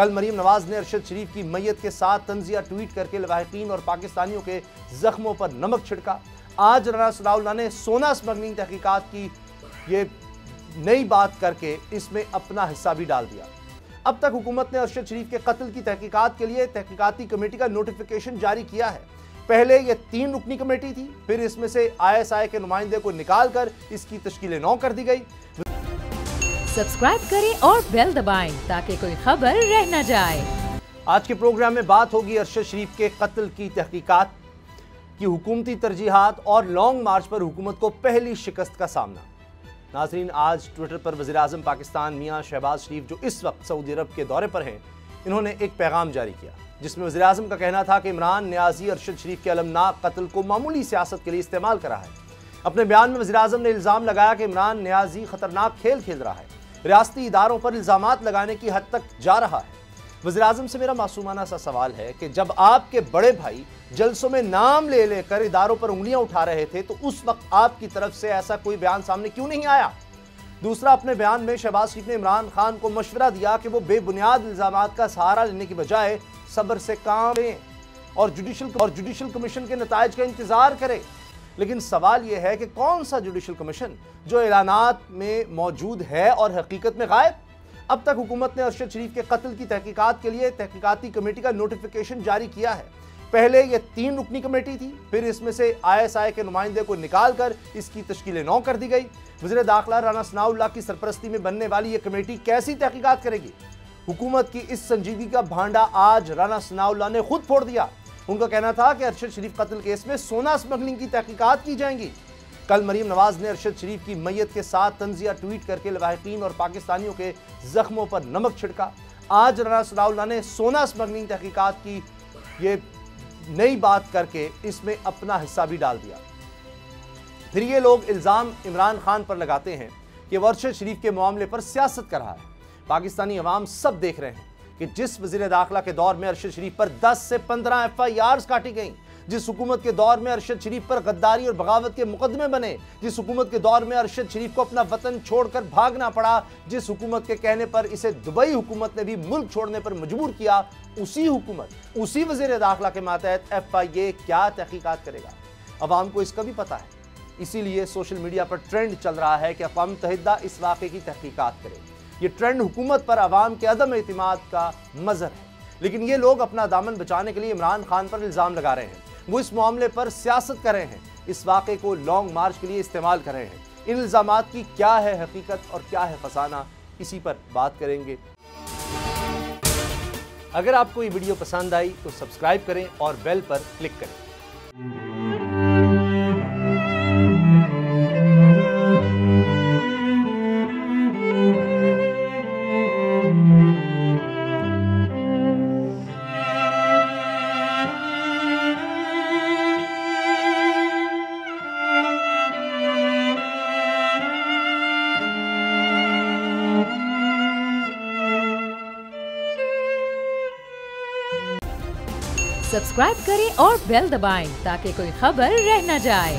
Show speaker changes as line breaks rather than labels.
कल मरीम नवाज ने अरशद शरीफ की मैयत के साथ तंजिया ट्वीट करके लवाहिकीन और पाकिस्तानियों के जख्मों पर नमक छिड़का। आज राना सनाउल्लाह ने सोना स्मगलिंग तहकीकात की ये नई बात करके इसमें अपना हिस्सा भी डाल दिया। अब तक हुकूमत ने अरशद शरीफ के कत्ल की तहकीकात के लिए तहकीकाती कमेटी का नोटिफिकेशन जारी किया है। पहले ये 3 रुकनी कमेटी थी, फिर इसमें से ISI के नुमाइंदे को निकालकर इसकी तश्कील 9 कर दी गई।
सब्सक्राइब करें और बेल दबाएं ताकि कोई खबर रह न जाए।
आज के प्रोग्राम में बात होगी अरशद शरीफ के कत्ल की तहकीकात की हुकूमती तरजीहात और लॉन्ग मार्च पर हुकूमत को पहली शिकस्त का सामना। नाजरीन, आज ट्विटर पर वज़ीर आज़म पाकिस्तान मियां शहबाज शरीफ जो इस वक्त सऊदी अरब के दौरे पर हैं, इन्होंने एक पैगाम जारी किया जिसमें वज़ीर आज़म का कहना था कि इमरान न्याज़ी अरशद शरीफ के अलमनाक कत्ल को मामूली सियासत के लिए इस्तेमाल करा है। अपने बयान में वज़ीर आज़म ने इल्ज़ाम लगाया कि इमरान न्याज़ी खतरनाक खेल खेल रहा है, रियासती इदारों पर इल्ज़ामात लगाने की हद तक जा रहा है। वज़ीर आज़म से मेरा मासूमाना सा सवाल है कि जब आपके बड़े भाई जलसों में नाम ले लेकर इदारों पर उंगलियां उठा रहे थे तो उस वक्त आपकी तरफ से ऐसा कोई बयान सामने क्यों नहीं आया? दूसरा, अपने बयान में शहबाज शरीफ ने इमरान खान को मशवरा दिया कि वो बेबुनियाद इल्ज़ामात का सहारा लेने की बजाय सब्र से काम लें और जुडिशल कमीशन के नताइज का इंतजार करें। लेकिन सवाल यह है कि कौन सा जुडिशल कमीशन जो ऐलानात में मौजूद है और हकीकत में गायब? अब तक हुकूमत ने अरशद शरीफ के कत्ल की तहकीकात के लिए तहकीकाती कमेटी का नोटिफिकेशन जारी किया है। पहले ये 3 रुकनी कमेटी थी, फिर इसमें से ISI के नुमाइंदे को निकालकर इसकी तश्कील 9 कर दी गई। वज़ीर दाखिला राना सनाउल्लाह की सरपरस्ती में बनने वाली ये कमेटी कैसी तहकीकात करेगी? हुकूमत की इस संजीदगी का भांडा आज राना सनाउल्लाह ने खुद फोड़ दिया। उनका कहना था कि अरशद शरीफ कत्ल केस में सोना स्मगलिंग की तहकीकात की जाएंगी। कल मरीम नवाज ने अरशद शरीफ की मैयत के साथ तंजिया ट्वीट करके लवाहिकीन और पाकिस्तानियों के जख्मों पर नमक छिड़का। आज राना सनाउल्लाह ने सोना स्मगलिंग तहकीकात की ये नई बात करके इसमें अपना हिस्सा भी डाल दिया। फिर ये लोग इल्ज़ाम इमरान खान पर लगाते हैं कि वह अरशद शरीफ के मामले पर सियासत कर रहा है। पाकिस्तानी अवाम सब देख रहे हैं कि जिस वज़ीर दाखिला के दौर में अरशद शरीफ पर 10 से 15 FIRs काटी गई, जिस हुकूमत के दौर में अरशद शरीफ पर गद्दारी और बगावत के मुकदमे बने, जिस हुकूमत के दौर में अरशद शरीफ को अपना वतन छोड़कर भागना पड़ा, जिस हुकूमत के कहने पर इसे दुबई हुकूमत ने भी मुल्क छोड़ने पर मजबूर किया, उसी हुकूमत, उसी वज़ीर दाखिला के मातहत FIA क्या तहकीकात करेगा? अवाम को इसका भी पता है। इसीलिए सोशल मीडिया पर ट्रेंड चल रहा है कि अक़वाम मुत्तहिदा इस वाक़े की तहकीकात करे। ये ट्रेंड हुकूमत पर अवाम के अदम एतमाद का मज़हर है। लेकिन ये लोग अपना दामन बचाने के लिए इमरान खान पर इल्ज़ाम लगा रहे हैं, वो इस मामले पर सियासत कर रहे हैं, इस वाक़े को लॉन्ग मार्च के लिए इस्तेमाल कर रहे हैं। इन इल्ज़ामात की क्या है हकीकत और क्या है फसाना, इसी पर बात करेंगे। अगर आपको ये वीडियो पसंद आई तो सब्सक्राइब करें और बेल पर क्लिक करें।
सब्सक्राइब करें और बेल दबाएं ताकि कोई खबर रह न जाए।